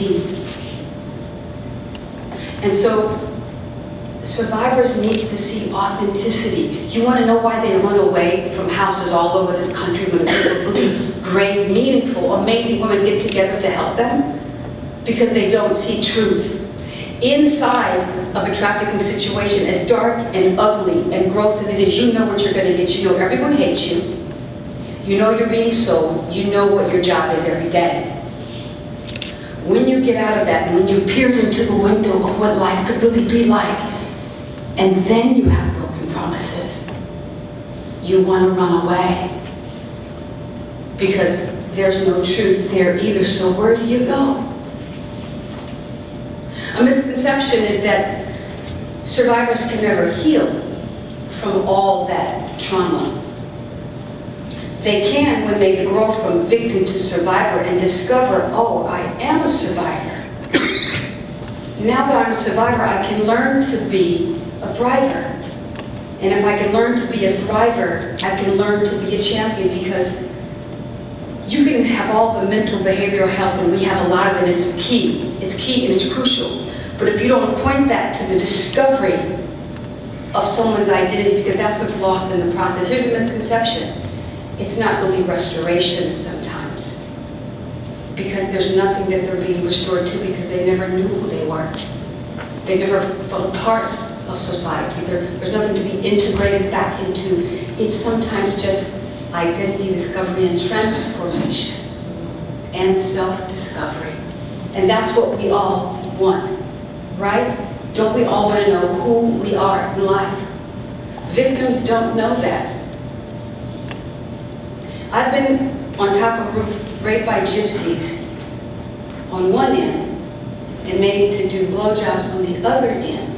2016. And so survivors need to see authenticity. You want to know why they run away from houses all over this country when a group of really great, meaningful, amazing women get together to help them? Because they don't see truth. Inside of a trafficking situation, as dark and ugly and gross as it is, you know what you're going to get. You know everyone hates you. You know you're being sold. You know what your job is every day. When you get out of that, and when you've peered into the window of what life could really be like, and then you have broken promises, you want to run away. Because there's no truth there either, so where do you go? A misconception is that survivors can never heal from all that trauma. They can when they grow from victim to survivor and discover, oh, I am a survivor. Now that I'm a survivor, I can learn to be a thriver. And if I can learn to be a thriver, I can learn to be a champion, because you can have all the mental behavioral health, and we have a lot of it. It's key. It's key and it's crucial. But if you don't point that to the discovery of someone's identity, because that's what's lost in the process. Here's a misconception. It's not really restoration sometimes, because there's nothing that they're being restored to, because they never knew who they were. They never felt part of society. There's nothing to be integrated back into. It's sometimes just identity discovery and transformation and self-discovery. And that's what we all want, right? Don't we all want to know who we are in life? Victims don't know that. I've been on top of a roof raped by gypsies on one end and made to do blowjobs on the other end.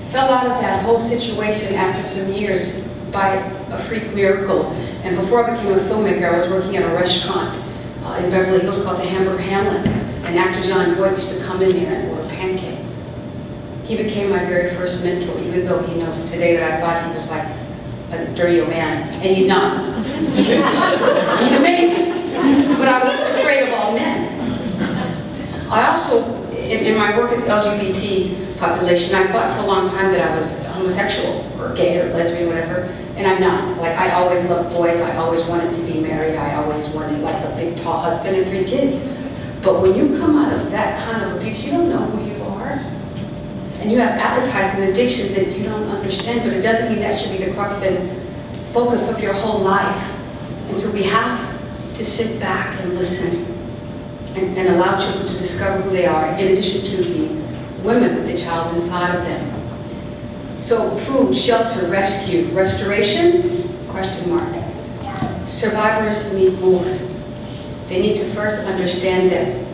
Fell out of that whole situation after some years by a freak miracle. And before I became a filmmaker, I was working at a restaurant in Beverly Hills called the Hamburger Hamlet. And actor John Boyd used to come in there and order pancakes. He became my very first mentor, even though he knows today that I thought he was like a dirty old man, and he's not. He's amazing. But I was afraid of all men. I also, in my work with the LGBT population, I thought for a long time that I was homosexual or gay or lesbian, whatever, and I'm not. Like, I always loved boys. I always wanted to be married. I always wanted like a big, tall husband and 3 kids. But when you come out of that kind of abuse, you don't know who you are. And you have appetites and addictions that you don't understand, but it doesn't mean that should be the crux and focus of your whole life. And so we have to sit back and listen and allow children to discover who they are, in addition to the women with the child inside of them. So food, shelter, rescue, restoration, question mark. Survivors need more. They need to first understand that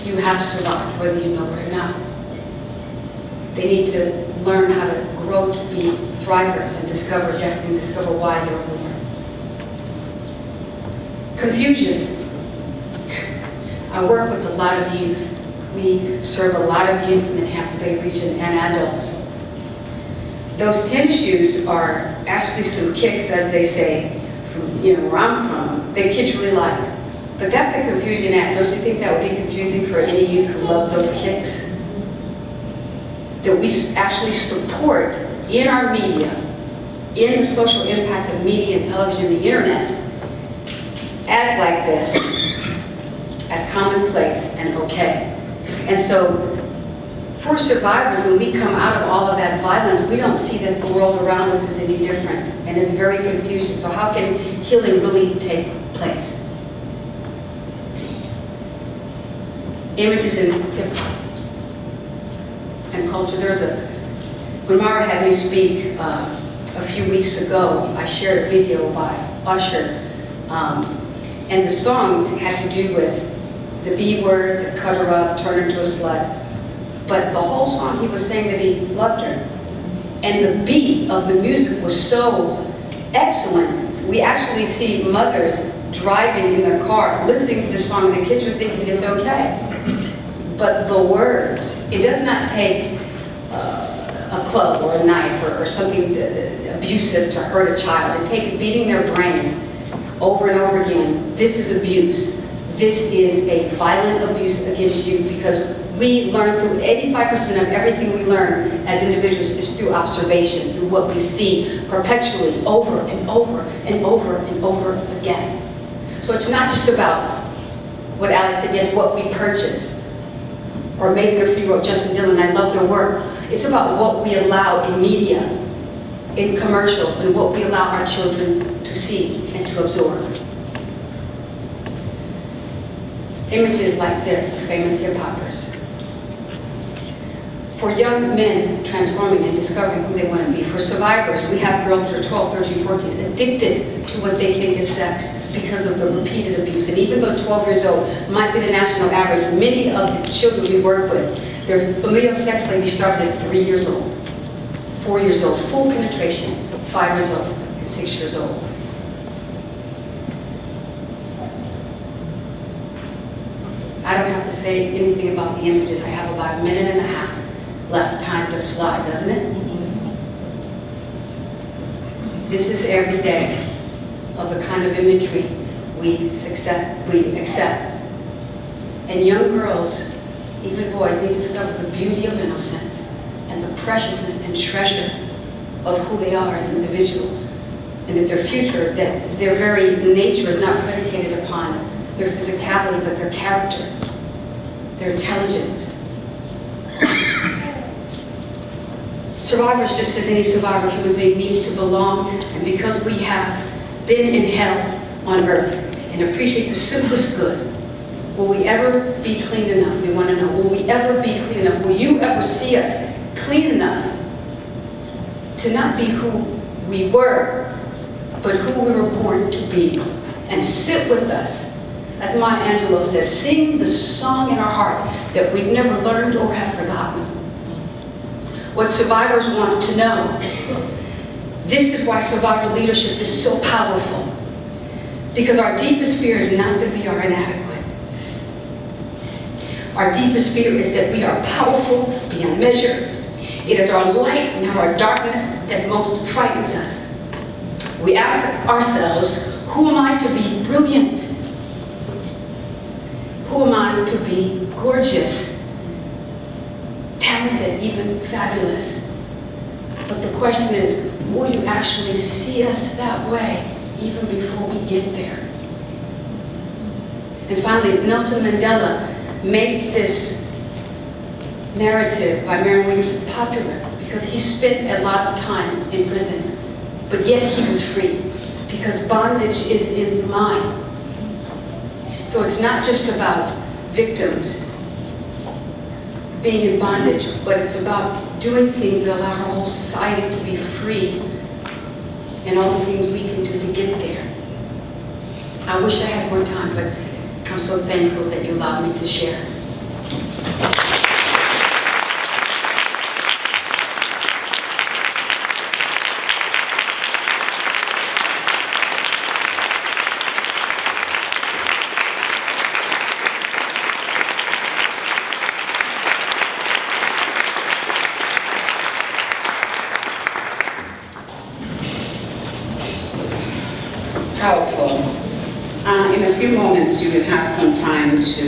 you have survived, whether you know it or not. They need to learn how to grow to be thrivers and discover destiny, discover why they're born. Confusion. I work with a lot of youth. We serve a lot of youth in the Tampa Bay region and adults. Those tennis shoes are actually some kicks, as they say, from where I'm from, that kids really like. But that's a confusion act. Don't you think that would be confusing for any youth who love those kicks? That we actually support in our media, in the social impact of media and television, the internet, ads like this as commonplace and okay. And so for survivors, when we come out of all of that violence, we don't see that the world around us is any different, and it's very confusing. So how can healing really take place? Images in hip hop and culture. When Mara had me speak a few weeks ago, I shared a video by Usher, and the songs had to do with the B word, the cut her up, turn her into a slut. But the whole song, he was saying that he loved her. And the beat of the music was so excellent. We actually see mothers driving in their car, listening to the song, and the kids are thinking it's okay. But the words, it does not take a club or a knife or something abusive to hurt a child. It takes beating their brain over and over again. This is abuse. this is a violent abuse against you, because we learn through 85% of everything we learn as individuals is through observation, through what we see perpetually over and over and over and over again. So it's not just about what Alex said, yes, what we purchase. Or Megan or Free wrote, Justin Dillon, I love their work. It's about what we allow in media, in commercials, and what we allow our children to see and to absorb. Images like this of famous hip-hoppers. For young men transforming and discovering who they want to be. For survivors, we have girls that are 12, 13, 14, addicted to what they think is sex because of the repeated abuse. And even though 12 years old might be the national average, many of the children we work with, their familial sex life started at 3 years old, 4 years old, full penetration, 5 years old, and 6 years old. I don't have to say anything about the images. I have about a minute and a half left. Time does fly, doesn't it? This is every day of the kind of imagery we accept. And young girls, even boys, need to discover the beauty of innocence and the preciousness and treasure of who they are as individuals. And that their future, that their very nature is not predicated upon their physicality, but their character, their intelligence. Survivors, just as any survivor human being, needs to belong, and because we have been in hell on earth and appreciate the simplest good, will we ever be clean enough? We want to know, will we ever be clean enough? Will you ever see us clean enough to not be who we were, but who we were born to be, and sit with us, as Maya Angelou says, sing the song in our heart that we've never learned or have forgotten. What survivors want to know. This is why survivor leadership is so powerful. Because our deepest fear is not that we are inadequate. Our deepest fear is that we are powerful beyond measure. It is our light, not our darkness, that most frightens us. We ask ourselves, who am I to be brilliant? Who am I to be gorgeous, talented, even fabulous? But the question is, will you actually see us that way even before we get there? And finally, Nelson Mandela made this narrative by Marianne Williamson popular because he spent a lot of time in prison, but yet he was free because bondage is in the mind. So it's not just about victims being in bondage, but it's about doing things that allow our whole society to be free and all the things we can do to get there. I wish I had more time, but I'm so thankful that you allowed me to share. Powerful. In a few moments, you will have some time to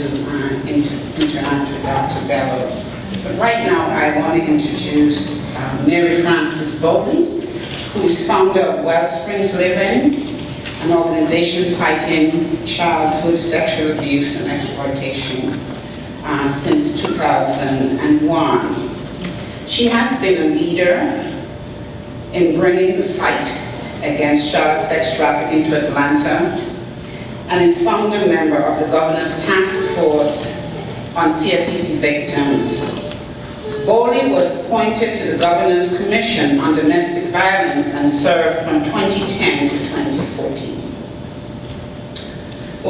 interact with Dr. Bello. But right now, I want to introduce Mary Frances Bowley, who is founder of Wellsprings Living, an organization fighting childhood sexual abuse and exploitation since 2001. She has been a leader in bringing the fight against child sex trafficking to Atlanta, and is founder member of the Governor's Task Force on CSEC Victims. Bowley was appointed to the Governor's Commission on Domestic Violence and served from 2010 to 2014.